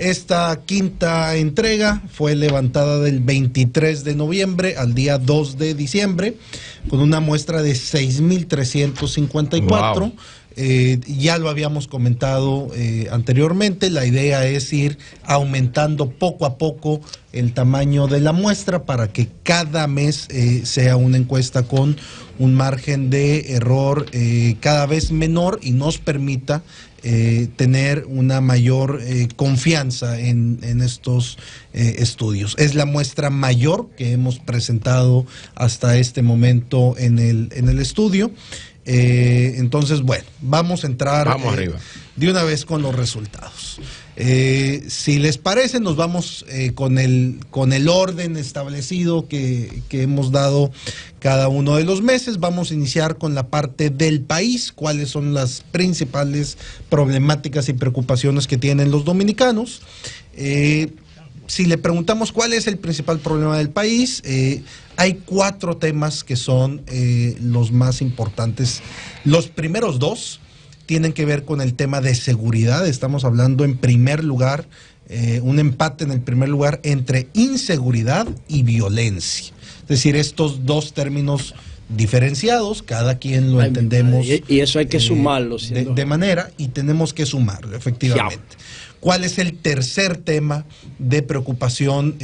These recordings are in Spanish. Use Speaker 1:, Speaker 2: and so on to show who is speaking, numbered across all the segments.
Speaker 1: Esta quinta entrega fue levantada del 23 de noviembre al día 2 de diciembre, con una muestra de 6.354. Wow. Ya lo habíamos comentado anteriormente, la idea es ir aumentando poco a poco el tamaño de la muestra para que cada mes sea una encuesta con un margen de error cada vez menor y nos permita tener una mayor confianza en estos estudios. Es la muestra mayor que hemos presentado hasta este momento en el estudio. Entonces, bueno, vamos a entrar de una vez con los resultados. Si les parece, nos vamos con el orden establecido que hemos dado cada uno de los meses. Vamos a iniciar con la parte del país, cuáles son las principales problemáticas y preocupaciones que tienen los dominicanos. Si le preguntamos cuál es el principal problema del país, hay 4 temas que son los más importantes. Los primeros 2 tienen que ver con el tema de seguridad. Estamos hablando en primer lugar, un empate en el primer lugar entre inseguridad y violencia. Es decir, estos 2 términos diferenciados, cada quien lo entendemos.
Speaker 2: Y eso hay que sumarlo.
Speaker 1: De manera, y tenemos que sumarlo, efectivamente. ¿Cuál es el tercer tema de preocupación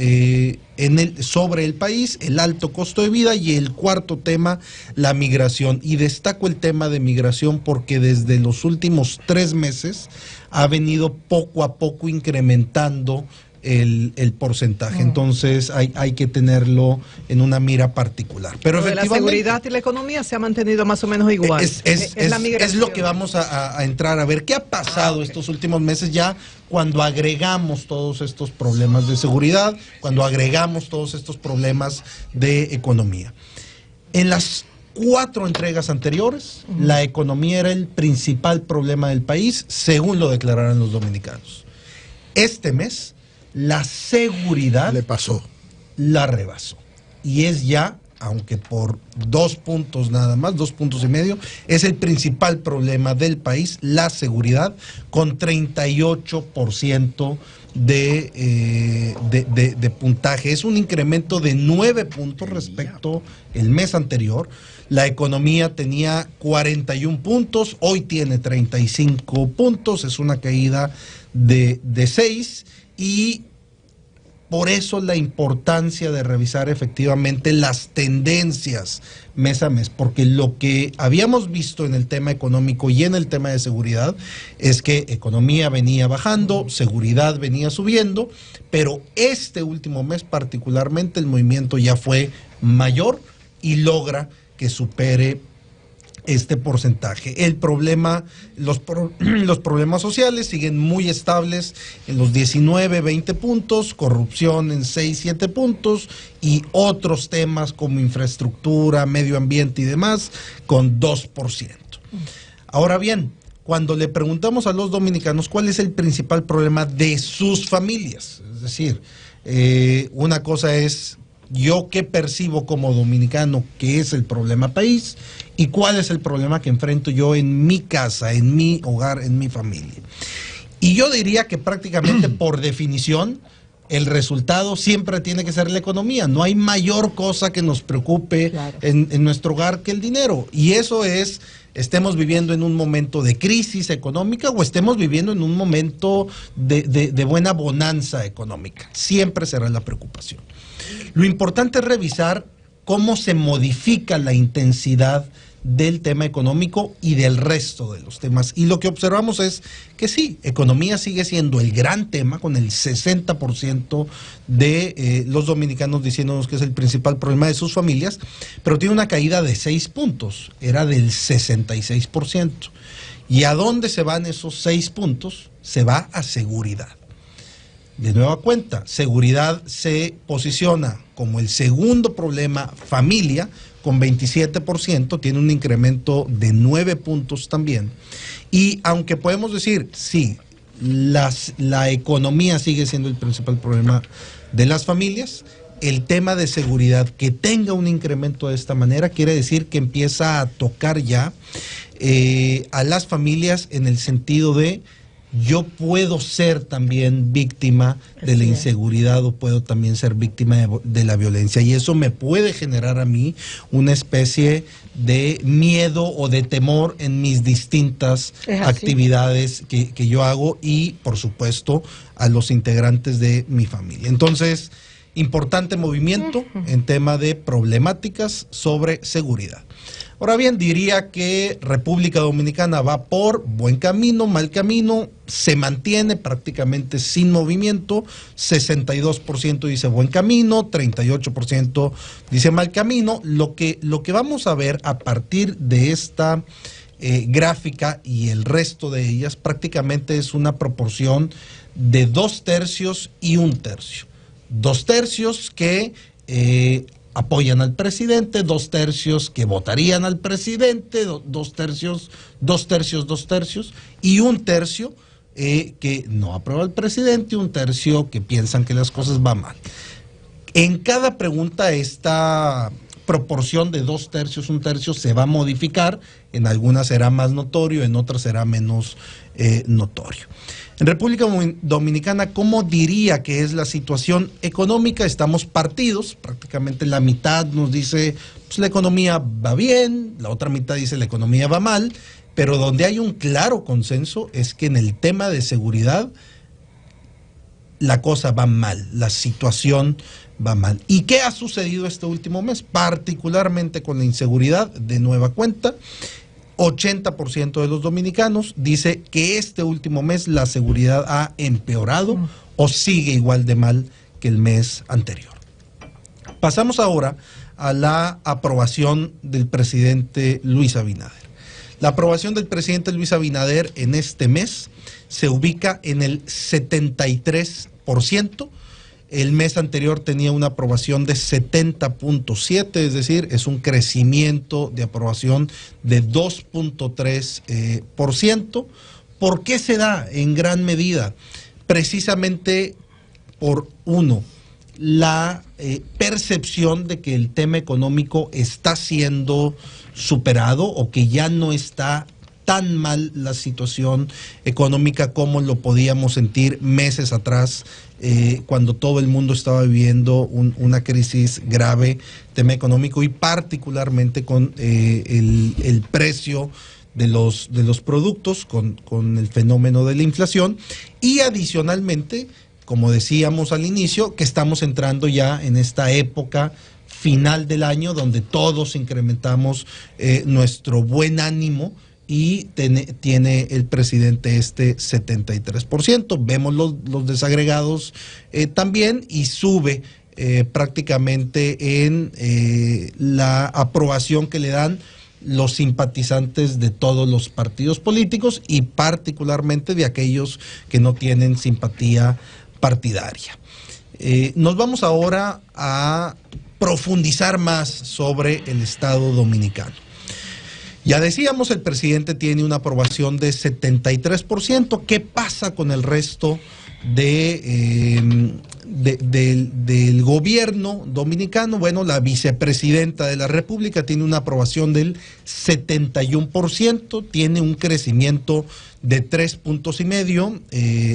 Speaker 1: sobre el país? El alto costo de vida. Y el cuarto tema, la migración. Y destaco el tema de migración porque desde los últimos 3 meses ha venido poco a poco incrementando el porcentaje. Entonces hay que tenerlo en una mira particular. Pero efectivamente,
Speaker 3: la seguridad y la economía se ha mantenido más o menos igual.
Speaker 1: Es lo que vamos a entrar a ver. ¿Qué ha pasado estos últimos meses ya cuando agregamos todos estos problemas de seguridad, cuando agregamos todos estos problemas de economía? En las 4 entregas anteriores, la economía era el principal problema del país, según lo declararon los dominicanos. Este mes, la seguridad la rebasó. Y es ya, aunque por 2 puntos nada más, 2 puntos y medio, es el principal problema del país, la seguridad, con 38% de puntaje. Es un incremento de 9 puntos respecto al mes anterior. La economía tenía 41 puntos, hoy tiene 35 puntos, es una caída de 6, y por eso la importancia de revisar efectivamente las tendencias mes a mes, porque lo que habíamos visto en el tema económico y en el tema de seguridad es que economía venía bajando, seguridad venía subiendo, pero este último mes particularmente el movimiento ya fue mayor y logra que supere este porcentaje. El problema, los problemas sociales siguen muy estables en los 19, 20 puntos, corrupción en 6, 7 puntos y otros temas como infraestructura, medio ambiente y demás con 2%. Ahora bien, cuando le preguntamos a los dominicanos cuál es el principal problema de sus familias, es decir, una cosa es yo qué percibo como dominicano que es el problema país y cuál es el problema que enfrento yo en mi casa, en mi hogar, en mi familia. Y yo diría que prácticamente por definición el resultado siempre tiene que ser la economía. No hay mayor cosa que nos preocupe en nuestro hogar que el dinero. Y eso es, estemos viviendo en un momento de crisis económica o estemos viviendo en un momento de buena bonanza económica. Siempre será la preocupación. Lo importante es revisar cómo se modifica la intensidad del tema económico y del resto de los temas. Y lo que observamos es que sí, economía sigue siendo el gran tema, con el 60% de los dominicanos diciéndonos que es el principal problema de sus familias, pero tiene una caída de 6 puntos, era del 66%. ¿Y a dónde se van esos 6 puntos? Se va a seguridad. De nueva cuenta, seguridad se posiciona como el segundo problema, familia, con 27%, tiene un incremento de 9 puntos también. Y aunque podemos decir, sí, la economía sigue siendo el principal problema de las familias, el tema de seguridad que tenga un incremento de esta manera quiere decir que empieza a tocar ya a las familias en el sentido de yo puedo ser también víctima de la inseguridad o puedo también ser víctima de la violencia, y eso me puede generar a mí una especie de miedo o de temor en mis distintas actividades que yo hago, y por supuesto a los integrantes de mi familia. Entonces, importante movimiento en tema de problemáticas sobre seguridad. Ahora bien, diría que República Dominicana va por buen camino, mal camino, se mantiene prácticamente sin movimiento, 62% dice buen camino, 38% dice mal camino. Lo que vamos a ver a partir de esta gráfica y el resto de ellas prácticamente es una proporción de 2/3 y 1/3. 2/3 que apoyan al presidente, 2/3 que votarían al presidente, 2/3, 2/3, 2/3, y 1/3 que no aprueba al presidente, 1/3 que piensan que las cosas van mal. En cada pregunta esta proporción de 2/3, 1/3 se va a modificar, en algunas será más notorio, en otras será menos notorio. En República Dominicana, ¿cómo diría que es la situación económica? Estamos partidos, prácticamente la mitad nos dice pues la economía va bien, la otra mitad dice la economía va mal, pero donde hay un claro consenso es que en el tema de seguridad la cosa va mal, la situación va mal. ¿Y qué ha sucedido este último mes? Particularmente con la inseguridad, de nueva cuenta, 80% de los dominicanos dice que este último mes la seguridad ha empeorado o sigue igual de mal que el mes anterior. Pasamos ahora a la aprobación del presidente Luis Abinader. La aprobación del presidente Luis Abinader en este mes se ubica en el 73%. El mes anterior tenía una aprobación de 70.7, es decir, es un crecimiento de aprobación de 2.3%. ¿Por qué se da? En gran medida, precisamente por la percepción de que el tema económico está siendo superado o que ya no está tan mal la situación económica como lo podíamos sentir meses atrás, cuando todo el mundo estaba viviendo una crisis grave, tema económico, y particularmente con el precio de los productos, con el fenómeno de la inflación, y adicionalmente, como decíamos al inicio, que estamos entrando ya en esta época final del año donde todos incrementamos nuestro buen ánimo, y tiene el presidente este 73%. Vemos los desagregados también, y sube prácticamente en la aprobación que le dan los simpatizantes de todos los partidos políticos y particularmente de aquellos que no tienen simpatía partidaria. Nos vamos ahora a profundizar más sobre el Estado dominicano. Ya decíamos, el presidente tiene una aprobación de 73%. ¿Qué pasa con el resto del gobierno dominicano? Bueno, la vicepresidenta de la República tiene una aprobación del 71%, tiene un crecimiento de 3,5 puntos,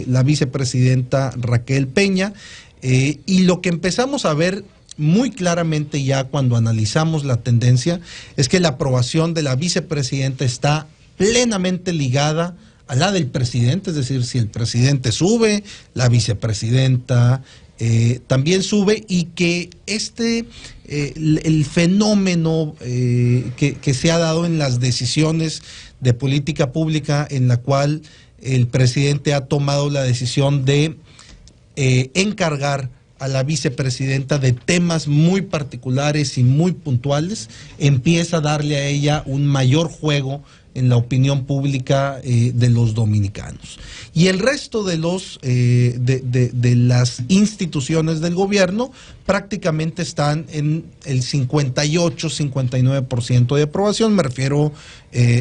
Speaker 1: la vicepresidenta Raquel Peña, y lo que empezamos a ver muy claramente ya cuando analizamos la tendencia es que la aprobación de la vicepresidenta está plenamente ligada a la del presidente, es decir, si el presidente sube, la vicepresidenta también sube, y que el fenómeno que se ha dado en las decisiones de política pública, en la cual el presidente ha tomado la decisión de encargar a la vicepresidenta de temas muy particulares y muy puntuales, empieza a darle a ella un mayor juego en la opinión pública de los dominicanos. Y el resto de las instituciones del gobierno prácticamente están en el 58-59% de aprobación. Me refiero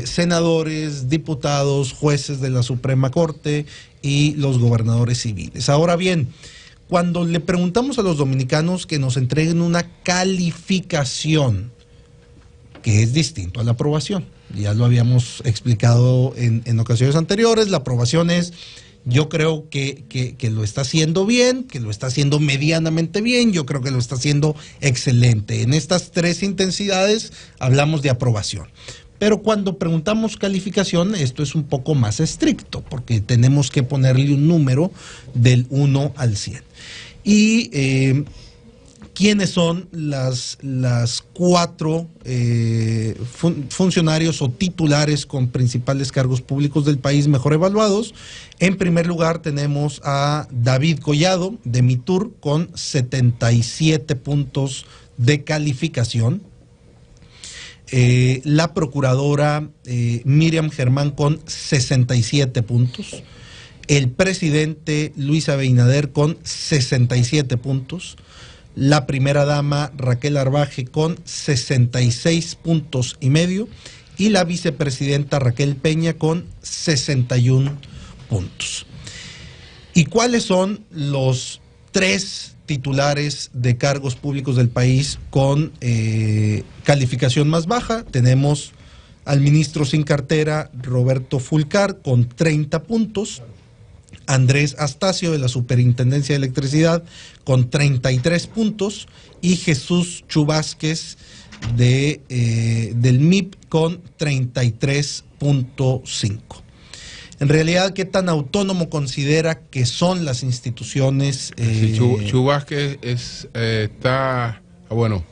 Speaker 1: senadores, diputados, jueces de la Suprema Corte y los gobernadores civiles. Ahora bien, cuando le preguntamos a los dominicanos que nos entreguen una calificación, que es distinto a la aprobación, ya lo habíamos explicado en ocasiones anteriores, la aprobación es Yo creo que lo está haciendo bien, que lo está haciendo medianamente bien, yo creo que lo está haciendo excelente. En estas tres intensidades hablamos de aprobación. Pero cuando preguntamos calificación, esto es un poco más estricto, porque tenemos que ponerle un número del 1 al 100. Y ¿quiénes son las cuatro funcionarios o titulares con principales cargos públicos del país mejor evaluados? En primer lugar tenemos a David Collado de Mitur con 77 puntos de calificación. La procuradora Miriam Germán con 67 puntos. El presidente Luis Abinader con 67 puntos. La primera dama Raquel Arbaje con 66 puntos y medio y la vicepresidenta Raquel Peña con 61 puntos. ¿Y cuáles son los tres titulares de cargos públicos del país con calificación más baja? Tenemos al ministro sin cartera Roberto Fulcar con 30 puntos. Andrés Astacio de la Superintendencia de Electricidad con 33 puntos y Jesús Chubásquez del MIP con 33.5. En realidad, ¿qué tan autónomo considera que son las instituciones?
Speaker 2: Chubásquez está, bueno,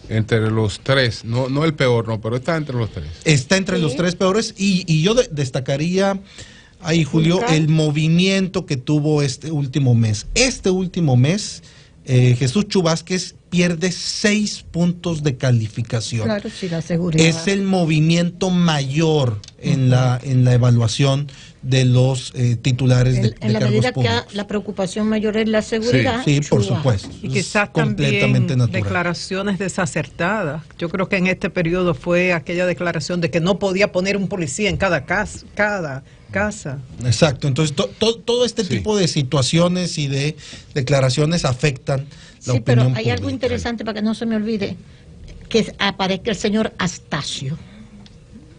Speaker 2: entre los tres, no el peor, no, pero está entre los tres.
Speaker 1: Está entre los tres peores y yo destacaría ahí, Julio, el movimiento que tuvo este último mes. Este último mes, Jesús Chubásquez pierde 6 puntos de calificación.
Speaker 4: Claro, sí, la seguridad.
Speaker 1: Es el movimiento mayor en la evaluación de los titulares de
Speaker 4: en la
Speaker 1: cargos
Speaker 4: medida
Speaker 1: públicos.
Speaker 4: que la preocupación mayor es la seguridad.
Speaker 1: Sí, por supuesto.
Speaker 3: Y quizás
Speaker 1: completamente
Speaker 3: también
Speaker 1: natural.
Speaker 3: declaraciones desacertadas. Yo creo que en este periodo fue aquella declaración de que no podía poner un policía en cada casa.
Speaker 1: Exacto, entonces todo este tipo de situaciones y de declaraciones afectan la opinión
Speaker 4: pero hay
Speaker 1: pública.
Speaker 4: algo interesante para que no se me olvide, que aparezca el señor Astacio,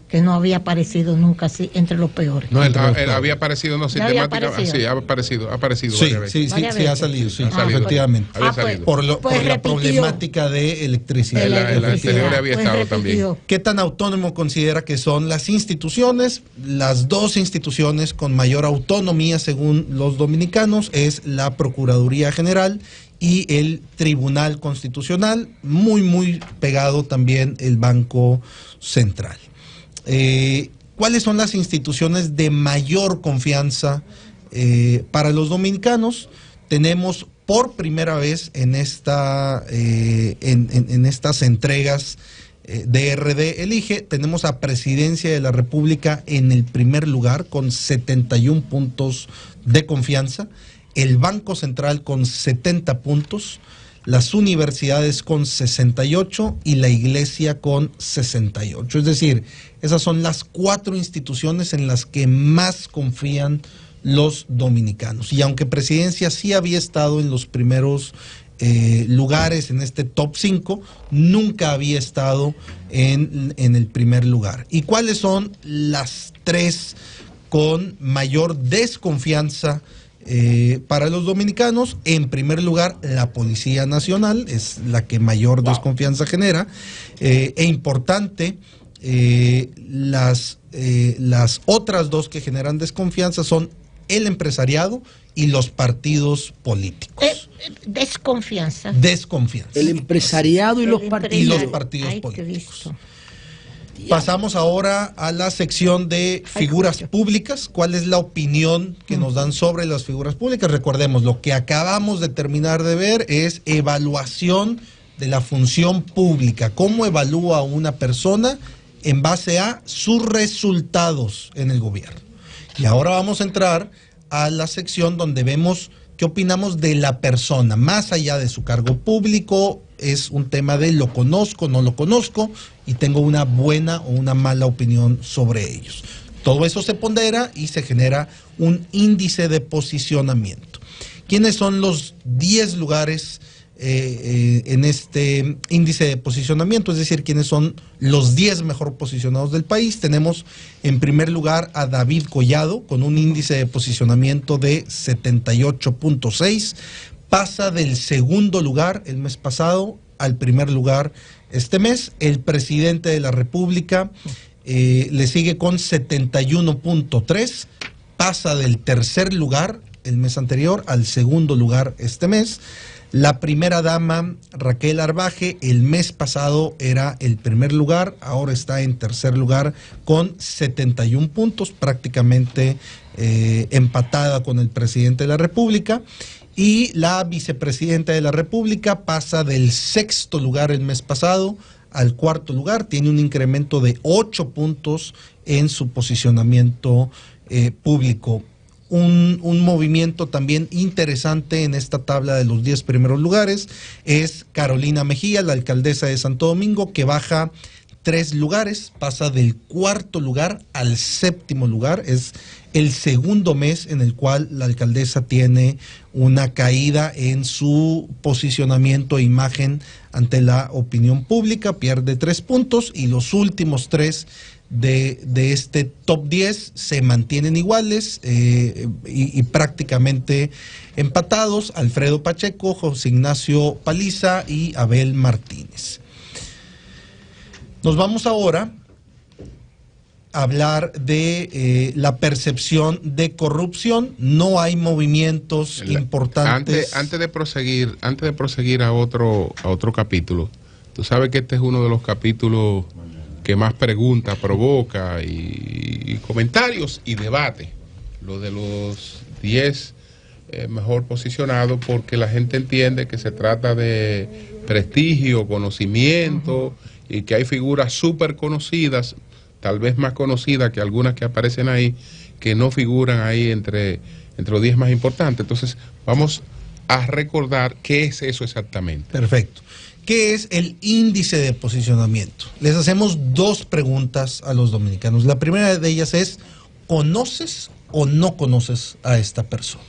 Speaker 4: que no había aparecido nunca así entre los peores.
Speaker 2: No, él había aparecido, no, sistemáticamente. Sí, ha aparecido
Speaker 1: Sí,
Speaker 2: varias veces.
Speaker 1: sí, ha salido, sí,
Speaker 2: Ha salido.
Speaker 1: efectivamente.
Speaker 2: Había salido.
Speaker 1: Por la
Speaker 4: repitió.
Speaker 1: problemática de electricidad.
Speaker 2: El anterior había estado también.
Speaker 1: ¿Qué tan autónomo considera que son las instituciones? Las dos instituciones con mayor autonomía, según los dominicanos, es la Procuraduría General y el Tribunal Constitucional, muy pegado también el Banco Central. ¿Cuáles son las instituciones de mayor confianza para los dominicanos? Tenemos por primera vez en estas entregas de RD Elige, tenemos a Presidencia de la República en el primer lugar con 71 puntos de confianza, el Banco Central con 70 puntos, las universidades con 68 y la Iglesia con 68. Es decir, esas son las cuatro instituciones en las que más confían los dominicanos. Y aunque Presidencia sí había estado en los primeros lugares en este top 5, nunca había estado en el primer lugar. ¿Y cuáles son las tres con mayor desconfianza para los dominicanos? En primer lugar, la Policía Nacional es la que mayor desconfianza genera. Importante, las otras dos que generan desconfianza son el empresariado y los partidos políticos.
Speaker 4: Desconfianza.
Speaker 1: Desconfianza.
Speaker 5: El empresariado y los partidos.
Speaker 1: Y los partidos políticos. Pasamos ahora a la sección de figuras públicas. ¿Cuál es la opinión que nos dan sobre las figuras públicas? Recordemos, lo que acabamos de terminar de ver es evaluación de la función pública. ¿Cómo evalúa una persona en base a sus resultados en el gobierno? Y ahora vamos a entrar a la sección donde vemos qué opinamos de la persona, más allá de su cargo público. Es un tema de lo conozco, no lo conozco, y tengo una buena o una mala opinión sobre ellos. Todo eso se pondera y se genera un índice de posicionamiento. ¿Quiénes son los 10 lugares en este índice de posicionamiento, es decir, quiénes son los 10 mejor posicionados del país. Tenemos en primer lugar a David Collado con un índice de posicionamiento de 78.6, pasa del segundo lugar el mes pasado al primer lugar este mes. El presidente de la República le sigue con 71.3, pasa del tercer lugar el mes anterior al segundo lugar este mes. La primera dama, Raquel Arbaje, el mes pasado era el primer lugar, ahora está en tercer lugar con 71 puntos, prácticamente empatada con el presidente de la República. Y la vicepresidenta de la República pasa del sexto lugar el mes pasado al cuarto lugar, tiene un incremento de 8 puntos en su posicionamiento público. Un movimiento también interesante en esta tabla de los 10 primeros lugares es Carolina Mejía, la alcaldesa de Santo Domingo, que baja 3 lugares, pasa del cuarto lugar al séptimo lugar. Es el segundo mes en el cual la alcaldesa tiene una caída en su posicionamiento e imagen ante la opinión pública, pierde 3 puntos, y los últimos 3 de este top 10 se mantienen iguales y prácticamente empatados: Alfredo Pacheco, José Ignacio Paliza y Abel Martínez. Nos vamos ahora a hablar de la percepción de corrupción. No hay movimientos importantes.
Speaker 2: Antes de proseguir a otro capítulo, tú sabes que este es uno de los capítulos que más preguntas provoca y comentarios y debate, lo de los 10 mejor posicionados, porque la gente entiende que se trata de prestigio, conocimiento, y que hay figuras súper conocidas, tal vez más conocidas que algunas que aparecen ahí, que no figuran ahí entre los 10 más importantes. Entonces vamos a recordar qué es eso exactamente.
Speaker 1: Perfecto. ¿Qué es el índice de posicionamiento? Les hacemos 2 preguntas a los dominicanos. La primera de ellas es: ¿conoces o no conoces a esta persona?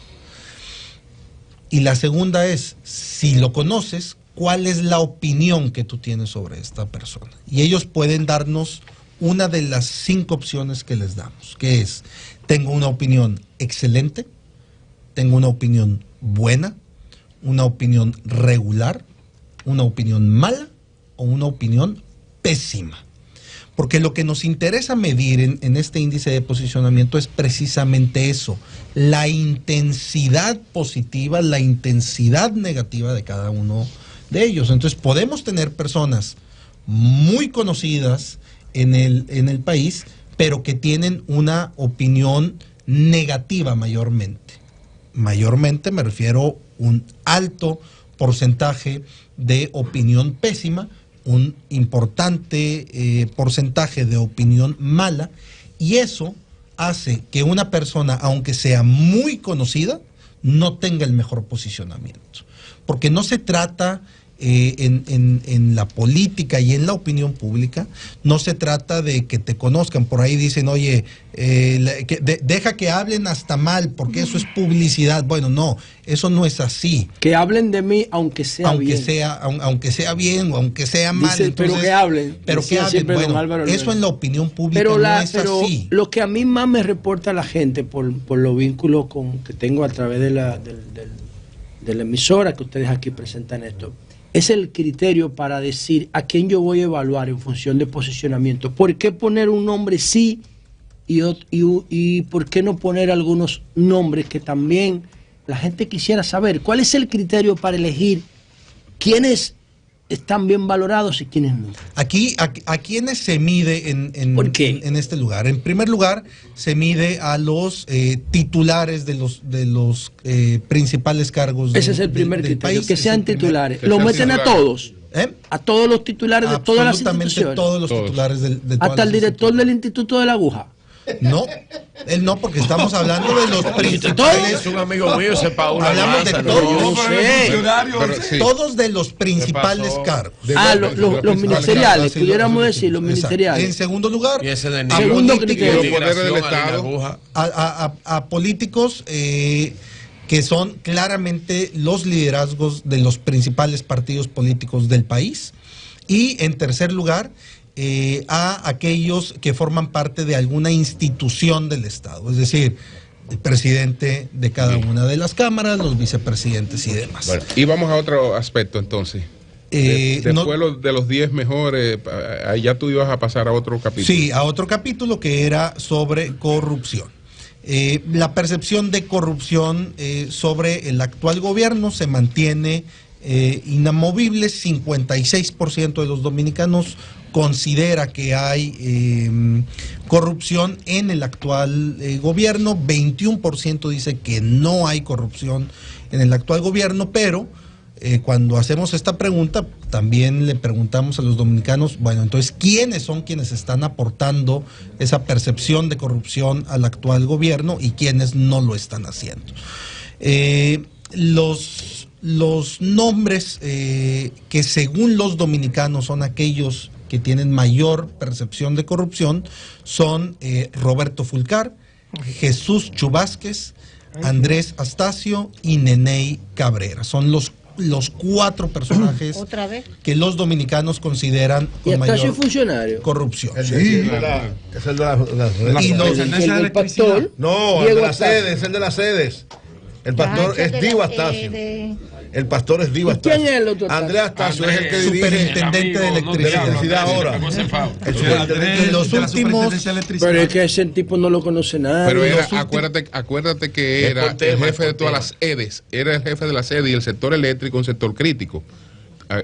Speaker 1: Y la segunda es: si lo conoces, ¿cuál es la opinión que tú tienes sobre esta persona? Y ellos pueden darnos una de las 5 opciones que les damos, que es: tengo una opinión excelente, tengo una opinión buena, una opinión regular, una opinión mala o una opinión pésima. Porque lo que nos interesa medir en este índice de posicionamiento es precisamente eso: la intensidad positiva, la intensidad negativa de cada uno de ellos. Entonces podemos tener personas muy conocidas en el país, pero que tienen una opinión negativa mayormente. Mayormente me refiero a un alto porcentaje de opinión pésima, un importante porcentaje de opinión mala, y eso hace que una persona, aunque sea muy conocida, no tenga el mejor posicionamiento. Porque no se trata en la política y en la opinión pública, no se trata de que te conozcan. Por ahí dicen: oye, deja que hablen hasta mal, porque eso es publicidad. Bueno, no, eso no es así.
Speaker 5: Que hablen de mí aunque sea bien.
Speaker 1: Aunque sea bien o aunque sea mal.
Speaker 5: Dice, entonces, pero que hablen.
Speaker 1: Pero que hablen. Bueno, eso en la opinión pública no es así.
Speaker 5: Lo que a mí más me reporta la gente por los vínculos que tengo a través de la emisora que ustedes aquí presentan esto, es el criterio para decir a quién yo voy a evaluar en función de posicionamiento. ¿Por qué poner un nombre sí y por qué no poner algunos nombres que también la gente quisiera saber? ¿Cuál es el criterio para elegir quiénes están bien valorados y quiénes no?
Speaker 1: Aquí a quiénes se mide en este lugar. En primer lugar, se mide a los titulares de los principales cargos
Speaker 5: Ese es el primer criterio,
Speaker 1: país.
Speaker 5: Que sean titulares. ¿Lo meten a todos? ¿A todos los titulares de todas las instituciones?
Speaker 1: Todos los titulares de todas.
Speaker 5: ¿Hasta el director del Instituto de la Aguja?
Speaker 1: No, él no, porque estamos hablando de los principales.
Speaker 6: Es un amigo mío, sepa una
Speaker 1: hablamos
Speaker 6: masa,
Speaker 1: de todos,
Speaker 6: no,
Speaker 1: todos de los principales cargos.
Speaker 5: Los ministeriales, pudiéramos decir, los ministeriales.
Speaker 1: En segundo lugar,
Speaker 6: y ese de
Speaker 5: segundo criterio,
Speaker 2: los poderes del Estado,
Speaker 1: a políticos que son claramente los liderazgos de los principales partidos políticos del país. Y en tercer lugar, a aquellos que forman parte de alguna institución del Estado, es decir, el presidente de cada una de las cámaras, los vicepresidentes y demás.
Speaker 2: Bueno, y vamos a otro aspecto entonces. Después de los 10 mejores, ahí ya tú ibas a pasar a otro capítulo.
Speaker 1: Sí, a otro capítulo que era sobre corrupción. La percepción de corrupción sobre el actual gobierno se mantiene inamovible. 56% de los dominicanos considera que hay corrupción en el actual gobierno, 21% dice que no hay corrupción en el actual gobierno, pero cuando hacemos esta pregunta también le preguntamos a los dominicanos, bueno, entonces, ¿quiénes son quienes están aportando esa percepción de corrupción al actual gobierno y quiénes no lo están haciendo? Los nombres que según los dominicanos son aquellos que tienen mayor percepción de corrupción son Roberto Fulcar, Jesús Chu Vázquez, Andrés Astacio y Neney Cabrera. Son los 4 personajes que los dominicanos consideran con mayor corrupción.
Speaker 6: Es el de
Speaker 5: el pastor,
Speaker 6: no, el de las sedes, es el de las sedes. El pastor es Diego Astacio. El pastor es Diego Astacio.
Speaker 5: ¿Quién es el otro?
Speaker 6: Andrés Astacio es el que dirige
Speaker 1: superintendente de electricidad
Speaker 6: ahora.
Speaker 1: Y los últimos,
Speaker 5: pero es que ese tipo no lo conoce nada.
Speaker 2: Pero era, acuérdate que era el jefe de todas las EDES, era el jefe de las EDES y el sector eléctrico, un sector crítico.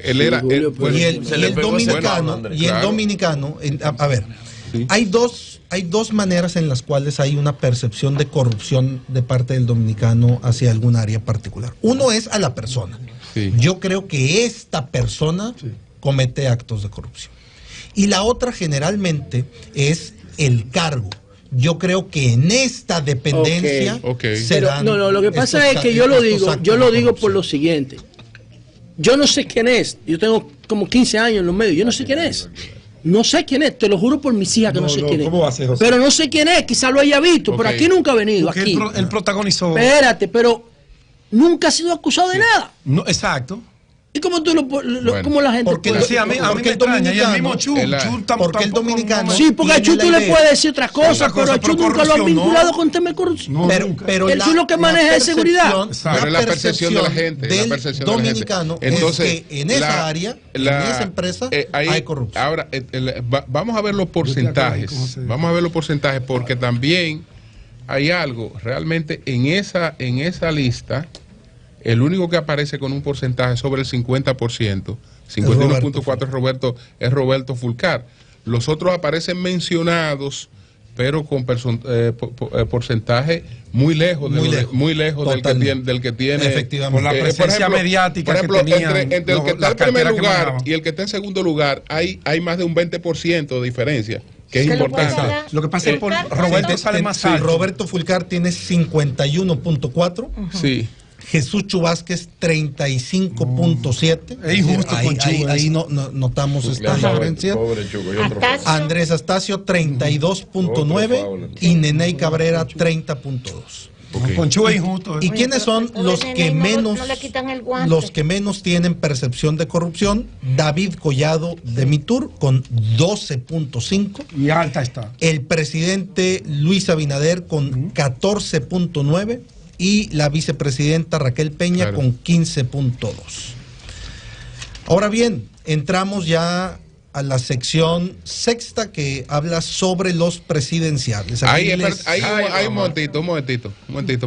Speaker 2: Él era
Speaker 1: el dominicano, a ver, sí. Hay dos maneras en las cuales hay una percepción de corrupción de parte del dominicano hacia algún área particular. Uno es a la persona. Sí. Yo creo que esta persona comete actos de corrupción. Y la otra generalmente es el cargo. Yo creo que en esta dependencia se dan.
Speaker 5: No, lo que pasa es que yo lo digo por lo siguiente. Yo no sé quién es. Yo tengo como 15 años en los medios. Yo no sé quién es. No sé quién es, te lo juro por mis hijas que no sé quién es.
Speaker 6: ¿Cómo va a ser, José?
Speaker 5: Pero no sé quién es, quizá lo haya visto, pero aquí nunca ha venido.
Speaker 6: Porque
Speaker 5: aquí.
Speaker 6: Él protagonizó.
Speaker 5: Espérate, pero nunca ha sido acusado de nada.
Speaker 6: No, exacto.
Speaker 5: ¿Y cómo cómo la gente
Speaker 6: porque puede? Sí, a mí me extraña. Y el mismo Chu
Speaker 1: porque el dominicano.
Speaker 5: Sí, porque a Chu tú le puedes decir otras cosas, pero a Chu nunca lo han vinculado con tema de corrupción.
Speaker 1: No,
Speaker 5: pero él es lo que maneja de seguridad.
Speaker 2: Pero la percepción de la gente.
Speaker 1: Del dominicano es que en esa área, en esa empresa, hay corrupción.
Speaker 2: Ahora, vamos a ver los porcentajes. Vamos a ver los porcentajes, porque también hay algo. Realmente en esa lista. El único que aparece con un porcentaje sobre el 50%, 51.4 es Roberto Fulcar. Los otros aparecen mencionados, pero con porcentaje muy lejos del que tiene.
Speaker 1: Efectivamente.
Speaker 6: Por la presencia mediática,
Speaker 2: por ejemplo,
Speaker 6: que tenían,
Speaker 2: entre el que está en primer lugar y el que está en segundo lugar, hay más de un 20% de diferencia. Que es importante.
Speaker 6: Lo que pasa es que Roberto sale más alto.
Speaker 1: Roberto Fulcar tiene 51.4.
Speaker 2: Sí.
Speaker 1: Jesús Chu Vázquez 35.7.
Speaker 6: Es injusto con Chu.
Speaker 1: Ahí notamos esta diferencia. Andrés Astacio 32.9 y Neney Cabrera 30.2.
Speaker 6: Con Chu es injusto.
Speaker 1: ¿Y quiénes son los que menos tienen percepción de corrupción? David Collado de Mitur con 12.5.
Speaker 6: Y alta está.
Speaker 1: El presidente Luis Abinader con 14.9. Y la vicepresidenta Raquel Peña con 15.2. Ahora bien, entramos ya a la sección sexta que habla sobre los presidenciales.
Speaker 2: Un momentito.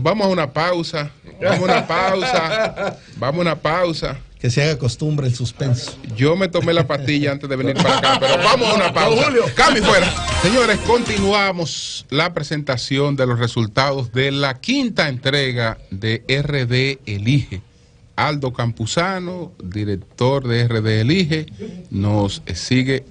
Speaker 2: Vamos a una pausa.
Speaker 1: Que se haga costumbre el suspenso.
Speaker 2: Yo me tomé la pastilla antes de venir para acá, pero vamos a una pausa. Cambio fuera. Señores, continuamos la presentación de los resultados de la quinta entrega de RD Elige. Aldo Campuzano, director de RD Elige, nos sigue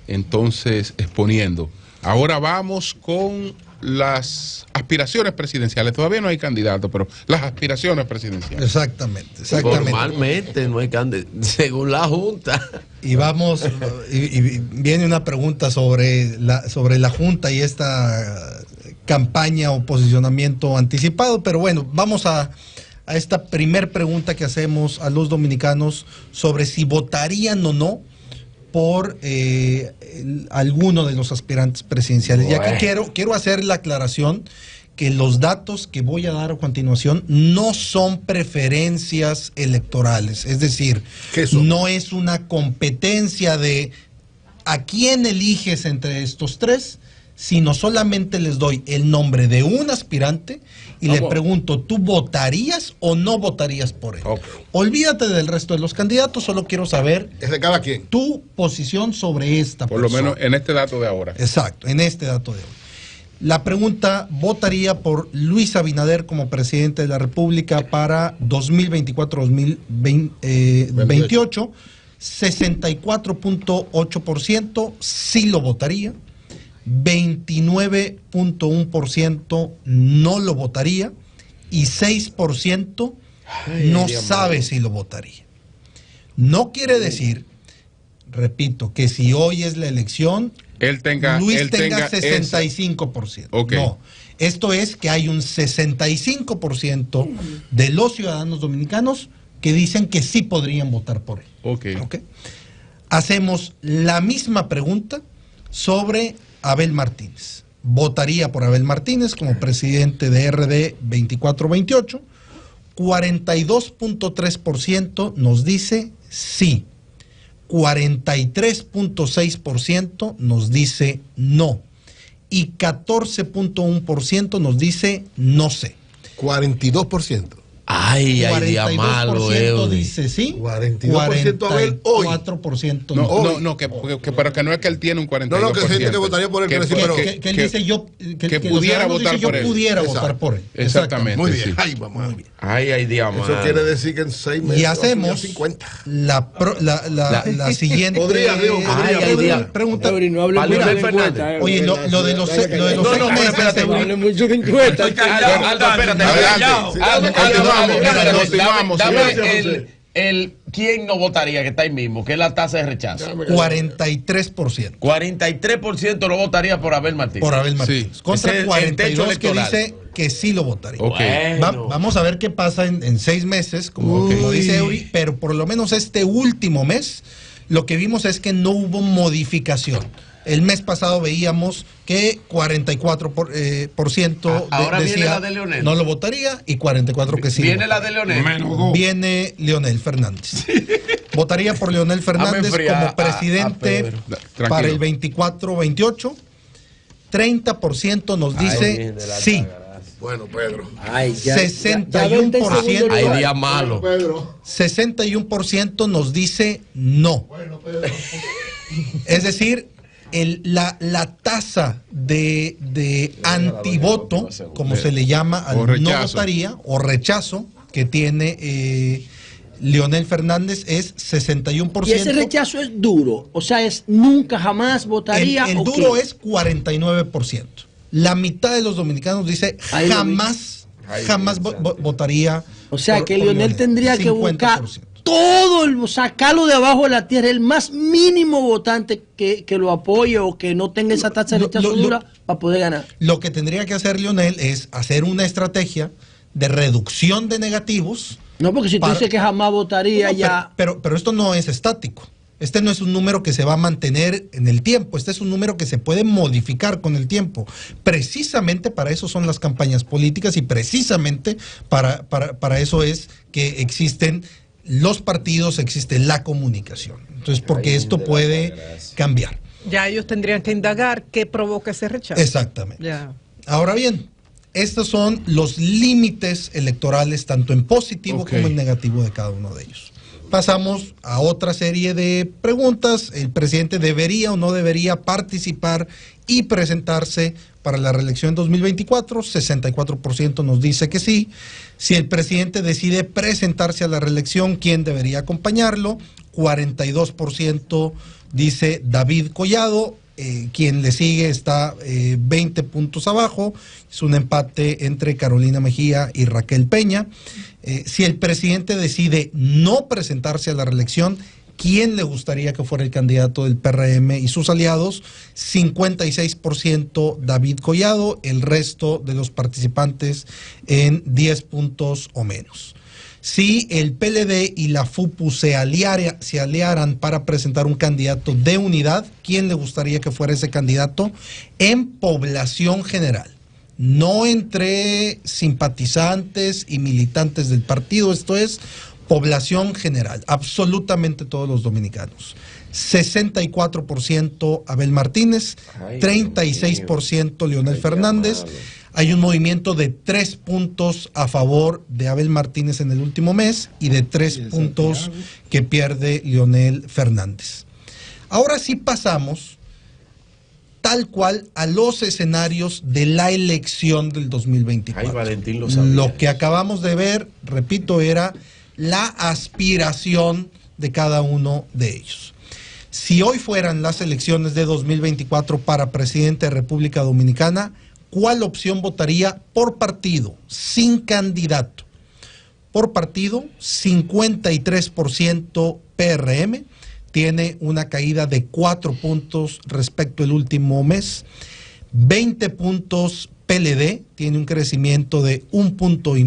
Speaker 2: entonces exponiendo. Ahora vamos con las aspiraciones presidenciales. Todavía no hay candidato, pero las aspiraciones presidenciales.
Speaker 1: Exactamente.
Speaker 7: Normalmente no hay candidato, según la Junta.
Speaker 1: Y vamos, y viene una pregunta sobre la Junta y esta campaña o posicionamiento anticipado, pero bueno, vamos a a esta primer pregunta que hacemos a los dominicanos sobre si votarían o no por alguno de los aspirantes presidenciales. Y aquí quiero hacer la aclaración que los datos que voy a dar a continuación no son preferencias electorales, es decir, no es una competencia de a quién eliges entre estos tres, sino solamente les doy el nombre de un aspirante y le pregunto, ¿tú votarías o no votarías por él? Olvídate del resto de los candidatos, solo quiero saber
Speaker 6: es de cada quien
Speaker 1: tu posición sobre esta
Speaker 2: persona. Por lo menos en este dato de ahora.
Speaker 1: Exacto, en este dato de hoy. La pregunta, ¿votaría por Luis Abinader como presidente de la República para 2024-2028? 64.8% sí lo votaría, 29.1% no lo votaría y 6% no sabe si lo votaría. No quiere decir, repito, que si hoy es la elección, Luis tenga 65%.
Speaker 2: Okay.
Speaker 1: No, esto es que hay un 65% de los ciudadanos dominicanos que dicen que sí podrían votar por él.
Speaker 2: Okay.
Speaker 1: Hacemos la misma pregunta sobre Abel Martínez. ¿Votaría por Abel Martínez como presidente de RD 2428? 42.3% nos dice sí. 43.6% nos dice no. Y 14.1% nos dice no sé.
Speaker 6: 42%.
Speaker 7: Ay, día malo,
Speaker 1: 42% dice sí,
Speaker 6: 42% Abel hoy.
Speaker 1: 4%
Speaker 2: no. Pero que no es que él tiene un 42%.
Speaker 6: No, que gente que votaría por él.
Speaker 1: Que él dice yo, que
Speaker 2: pudiera votar por él.
Speaker 1: Yo pudiera votar por él.
Speaker 2: Exactamente.
Speaker 6: Muy bien.
Speaker 2: Sí.
Speaker 6: Ay, vamos. Muy bien.
Speaker 7: Ay, día malo.
Speaker 6: Eso quiere decir que en 6 meses.
Speaker 1: Y hacemos
Speaker 6: 50.
Speaker 1: la siguiente pregunta.
Speaker 5: No hable mucho de encuesta.
Speaker 1: Oye, lo de los 6 meses.
Speaker 5: No hable mucho de encuesta.
Speaker 7: Dame el quién no votaría, que está ahí mismo, que es la tasa de rechazo.
Speaker 1: 43%.
Speaker 7: 43% no votaría por Abel Martínez.
Speaker 1: Por Abel Martínez.
Speaker 7: Sí.
Speaker 1: Contra
Speaker 7: Ese
Speaker 1: 42 que dice que sí lo votaría.
Speaker 7: Bueno.
Speaker 1: Vamos a ver qué pasa en 6 meses, como dice Eury, pero por lo menos este último mes lo que vimos es que no hubo modificación. El mes pasado veíamos que 44%
Speaker 7: ahora
Speaker 1: decía
Speaker 7: viene la de Leonel.
Speaker 1: No lo votaría y 44% que sí.
Speaker 7: Viene la de Leonel.
Speaker 1: Viene Leonel Fernández. Votaría por Leonel Fernández como presidente para el 24-28. 30% nos dice sí.
Speaker 6: Bueno, Pedro.
Speaker 1: 61%.
Speaker 7: Ay, día malo.
Speaker 1: 61% nos dice no.
Speaker 6: Bueno, Pedro.
Speaker 1: Es decir, la tasa de antivoto, como se le llama al no votaría o rechazo que tiene Leonel Fernández es 61%.
Speaker 5: Y ese rechazo es duro, o sea, es nunca jamás votaría.
Speaker 1: El duro es 49%. La mitad de los dominicanos dice jamás votaría.
Speaker 5: O sea, que Leonel tendría
Speaker 1: 50%.
Speaker 5: que buscar todo, sacarlo de abajo de la tierra, el más mínimo votante que lo apoye o que no tenga esa tasa de rechazo dura para poder ganar.
Speaker 1: Lo que tendría que hacer Leonel es hacer una estrategia de reducción de negativos.
Speaker 5: No, porque si tú dices que jamás votaría ya...
Speaker 1: Pero esto no es estático. Este no es un número que se va a mantener en el tiempo. Este es un número que se puede modificar con el tiempo. Precisamente para eso son las campañas políticas y precisamente para eso es que existen los partidos, existe la comunicación. Entonces, porque esto puede cambiar.
Speaker 3: Ya ellos tendrían que indagar qué provoca ese rechazo.
Speaker 1: Exactamente.
Speaker 3: Ya.
Speaker 1: Ahora bien, estos son los límites electorales, tanto en positivo como en negativo de cada uno de ellos. Pasamos a otra serie de preguntas. ¿El presidente debería o no debería participar y presentarse para la reelección 2024? 64% nos dice que sí. Si el presidente decide presentarse a la reelección, ¿quién debería acompañarlo? 42% dice David Collado. Quien le sigue está 20 puntos abajo. Es un empate entre Carolina Mejía y Raquel Peña. Si el presidente decide no presentarse a la reelección, ¿quién le gustaría que fuera el candidato del PRM y sus aliados? 56% David Collado, el resto de los participantes en 10 puntos o menos. Si el PLD y la FUPU se aliaran para presentar un candidato de unidad, ¿quién le gustaría que fuera ese candidato? En población general, no entre simpatizantes y militantes del partido, esto es población general, absolutamente todos los dominicanos. 64% Abel Martínez, 36% Leonel Fernández. Hay un movimiento de 3 puntos a favor de Abel Martínez en el último mes y de 3 puntos que pierde Leonel Fernández. Ahora sí pasamos tal cual a los escenarios de la elección del 2024.
Speaker 7: Ay, Valentín lo sabía.
Speaker 1: Lo que acabamos de ver, repito, era la aspiración de cada uno de ellos. Si hoy fueran las elecciones de 2024 para presidente de República Dominicana, ¿cuál opción votaría por partido, sin candidato? Por partido, 53% PRM, tiene una caída de 4 puntos respecto al último mes. 20 puntos PLD, tiene un crecimiento de 1,5 puntos.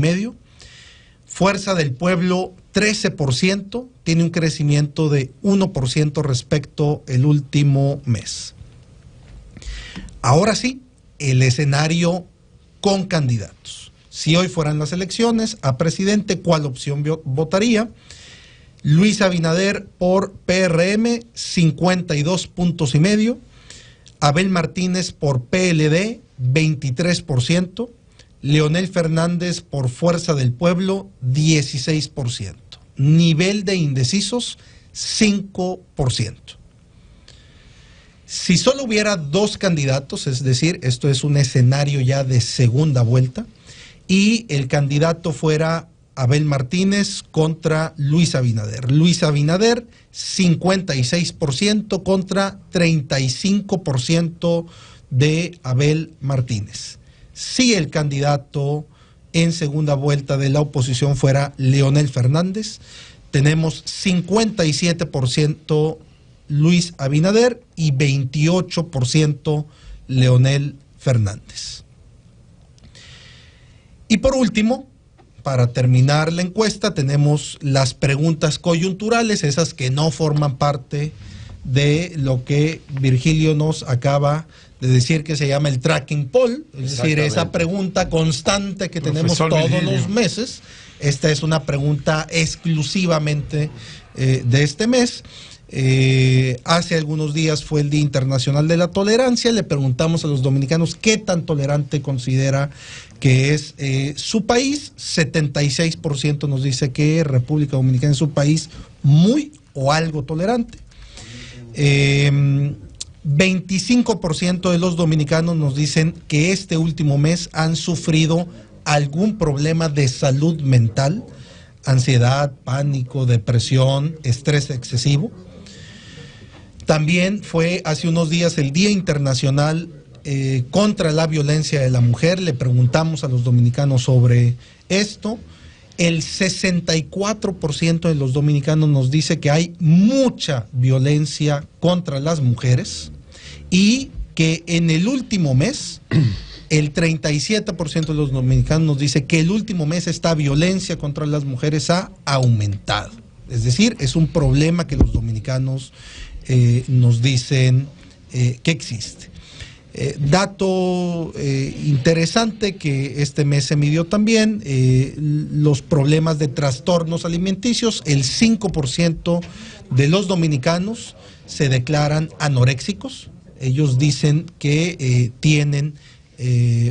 Speaker 1: Fuerza del Pueblo, 13%, tiene un crecimiento de 1% respecto al último mes. Ahora sí, el escenario con candidatos. Si hoy fueran las elecciones a presidente, ¿cuál opción votaría? Luis Abinader por PRM, 52,5 puntos. Abel Martínez por PLD, 23%. Leonel Fernández por Fuerza del Pueblo, 16%. Nivel de indecisos, 5%. Si solo hubiera 2 candidatos, es decir, esto es un escenario ya de segunda vuelta, y el candidato fuera Abel Martínez contra Luis Abinader. Luis Abinader, 56% contra 35% de Abel Martínez. Si el candidato en segunda vuelta de la oposición fuera Leonel Fernández, tenemos 57% Luis Abinader y 28% Leonel Fernández. Y por último, para terminar la encuesta, tenemos las preguntas coyunturales, esas que no forman parte de lo que Virgilio nos acaba de decir que se llama el tracking poll, es decir, esa pregunta constante que tenemos todos los meses. Esta es una pregunta exclusivamente de este mes. Hace algunos días fue el Día Internacional de la Tolerancia. Le preguntamos a los dominicanos qué tan tolerante considera que es su país. 76% nos dice que República Dominicana es un país muy o algo tolerante. 25% de los dominicanos nos dicen que este último mes han sufrido algún problema de salud mental, ansiedad, pánico, depresión, estrés excesivo. También fue hace unos días el Día Internacional contra la Violencia de la Mujer. Le preguntamos a los dominicanos sobre esto. El 64% de los dominicanos nos dice que hay mucha violencia contra las mujeres y que en el último mes el 37% de los dominicanos nos dice que el último mes esta violencia contra las mujeres ha aumentado. Es decir, es un problema que los dominicanos nos dicen que existe. Dato interesante que este mes se midió también, los problemas de trastornos alimenticios. El 5% de los dominicanos se declaran anoréxicos. Ellos dicen que tienen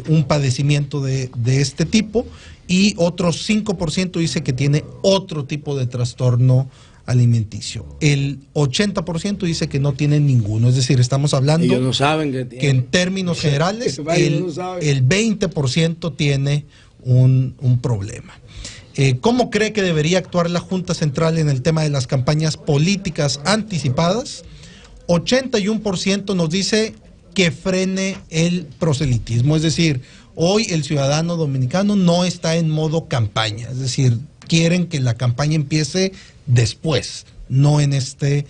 Speaker 1: un padecimiento de este tipo, y otro 5% dice que tiene otro tipo de trastorno alimenticio. El 80% dice que no tiene ninguno. Es decir, estamos hablando
Speaker 5: ellos no saben
Speaker 1: que en términos generales el 20% tiene un problema. ¿Cómo cree que debería actuar la Junta Central en el tema de las campañas políticas anticipadas? 81% nos dice que frene el proselitismo. Es decir, hoy el ciudadano dominicano no está en modo campaña. Es decir, quieren que la campaña empiece después, no en este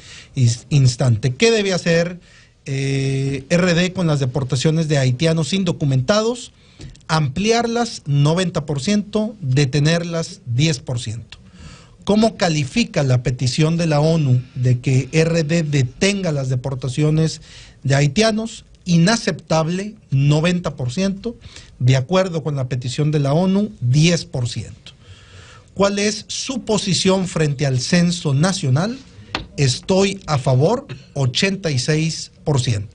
Speaker 1: instante. ¿Qué debe hacer RD con las deportaciones de haitianos indocumentados? Ampliarlas 90%, detenerlas 10%. ¿Cómo califica la petición de la ONU de que RD detenga las deportaciones de haitianos? Inaceptable, 90%. De acuerdo con la petición de la ONU, 10%. ¿Cuál es su posición frente al censo nacional? Estoy a favor, 86%.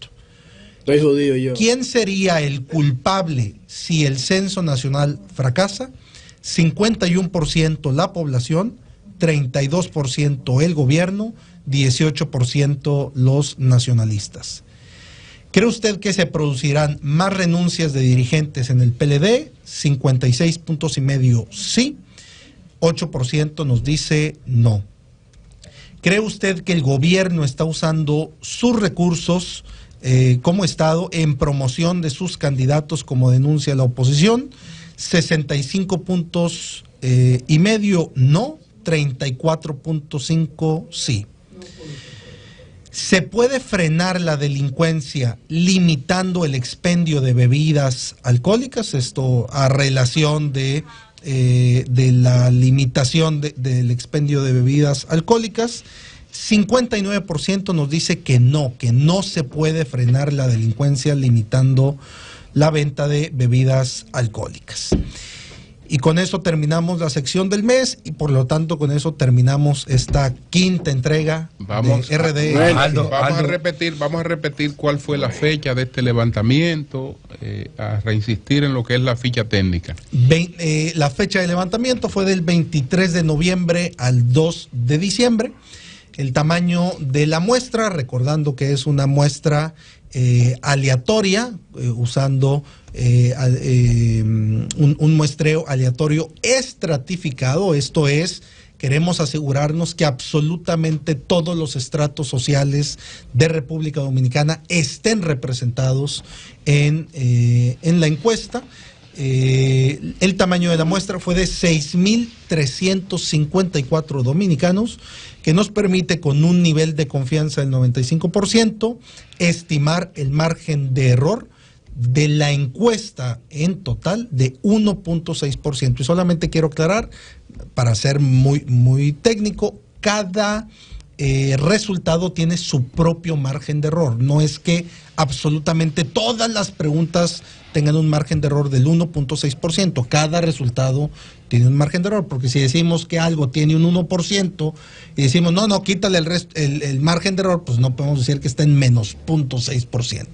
Speaker 5: Estoy jodido yo.
Speaker 1: ¿Quién sería el culpable si el censo nacional fracasa? 51% la población, 32% el gobierno, 18% los nacionalistas. ¿Cree usted que se producirán más renuncias de dirigentes en el PLD? 56 puntos y medio sí, 8% nos dice no. ¿Cree usted que el gobierno está usando sus recursos como Estado en promoción de sus candidatos, como denuncia la oposición? 65 puntos y medio no, 34.5 sí. ¿Se puede frenar la delincuencia limitando el expendio de bebidas alcohólicas? Esto a relación de la limitación del expendio de bebidas alcohólicas. 59% nos dice que no se puede frenar la delincuencia limitando la venta de bebidas alcohólicas. Y con eso terminamos la sección del mes y por lo tanto con eso terminamos esta quinta entrega de RD.
Speaker 2: Vamos a repetir cuál fue la fecha de este levantamiento, a reinsistir en lo que es la ficha técnica.
Speaker 1: La fecha de levantamiento fue del 23 de noviembre al 2 de diciembre. El tamaño de la muestra, recordando que es una muestra aleatoria, usando un muestreo aleatorio estratificado. Esto es, queremos asegurarnos que absolutamente todos los estratos sociales de República Dominicana estén representados en la encuesta. El tamaño de la muestra fue de 6.354 dominicanos, que nos permite, con un nivel de confianza del 95%, estimar el margen de error de la encuesta en total de 1.6%. Y solamente quiero aclarar, para ser muy técnico, cada resultado tiene su propio margen de error. No es que absolutamente todas las preguntas tengan un margen de error del 1.6%. Cada resultado tiene un margen de error, porque si decimos que algo tiene un 1% y decimos, no, quítale el margen de error, pues no podemos decir que está en menos 0.6%.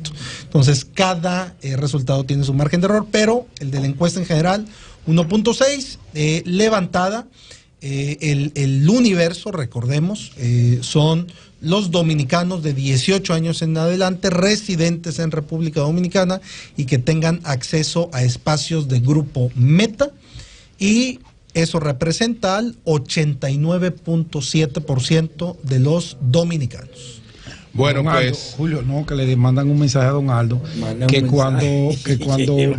Speaker 1: Entonces, cada resultado tiene su margen de error, pero el de la encuesta en general, 1.6, levantada. El universo, recordemos, son los dominicanos de 18 años en adelante, residentes en República Dominicana y que tengan acceso a espacios de grupo meta, y eso representa al 89.7% de los dominicanos.
Speaker 2: Bueno,
Speaker 8: don Aldo,
Speaker 2: pues
Speaker 8: Julio, no, que le mandan un mensaje a don Aldo, que cuando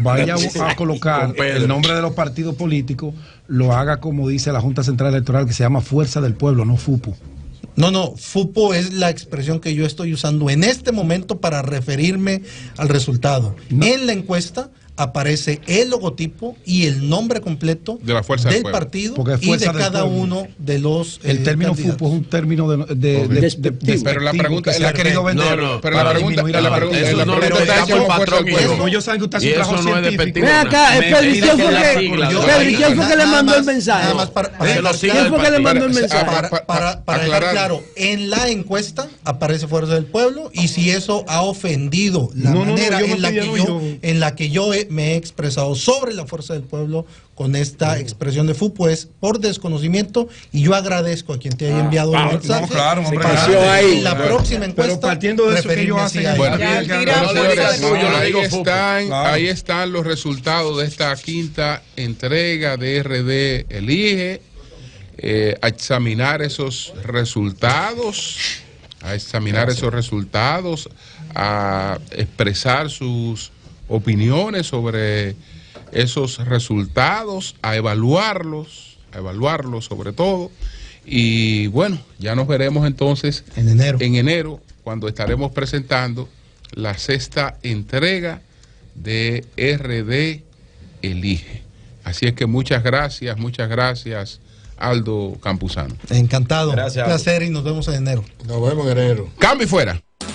Speaker 8: vaya a colocar el nombre de los partidos políticos, lo haga como dice la Junta Central Electoral, que se llama Fuerza del Pueblo, no FUPO.
Speaker 1: No, FUPO es la expresión que yo estoy usando en este momento para referirme al resultado. No. En la encuesta aparece el logotipo y el nombre completo
Speaker 2: de la fuerza
Speaker 1: del partido y de cada uno de los
Speaker 8: el término
Speaker 1: candidatos.
Speaker 8: FUPO es un término
Speaker 2: pero la pregunta
Speaker 8: que se ha querido vender.
Speaker 2: Pero la pregunta
Speaker 7: eso no lo está por patrón.
Speaker 8: Ellos saben que usted hace
Speaker 7: Y
Speaker 8: un trabajo
Speaker 7: eso no es
Speaker 8: científico.
Speaker 7: despectivo.
Speaker 5: Ven acá, Expedición ¿quién fue que le mandó el mensaje?
Speaker 1: Nada más
Speaker 5: ¿Quién fue que le mandó el mensaje?
Speaker 1: Para dejar claro, en la encuesta aparece Fuerza del Pueblo, y si eso ha ofendido la manera en la que yo me he expresado sobre la Fuerza del Pueblo con esta expresión de FUPO, es por desconocimiento, y yo agradezco a quien te haya enviado un mensaje.
Speaker 5: Ahí.
Speaker 1: La próxima encuesta,
Speaker 8: pero partiendo de eso que ellos hacen,
Speaker 2: ahí están los resultados de esta quinta entrega de RD Elige. A examinar esos resultados, a expresar sus opiniones sobre esos resultados, a evaluarlos sobre todo. Y bueno, ya nos veremos entonces en enero, cuando estaremos presentando la sexta entrega de RD Elige. Así es que muchas gracias Aldo Campuzano.
Speaker 1: Encantado.
Speaker 9: Gracias.
Speaker 1: Un placer y nos vemos en enero.
Speaker 6: Nos vemos en enero.
Speaker 2: Cambio y fuera.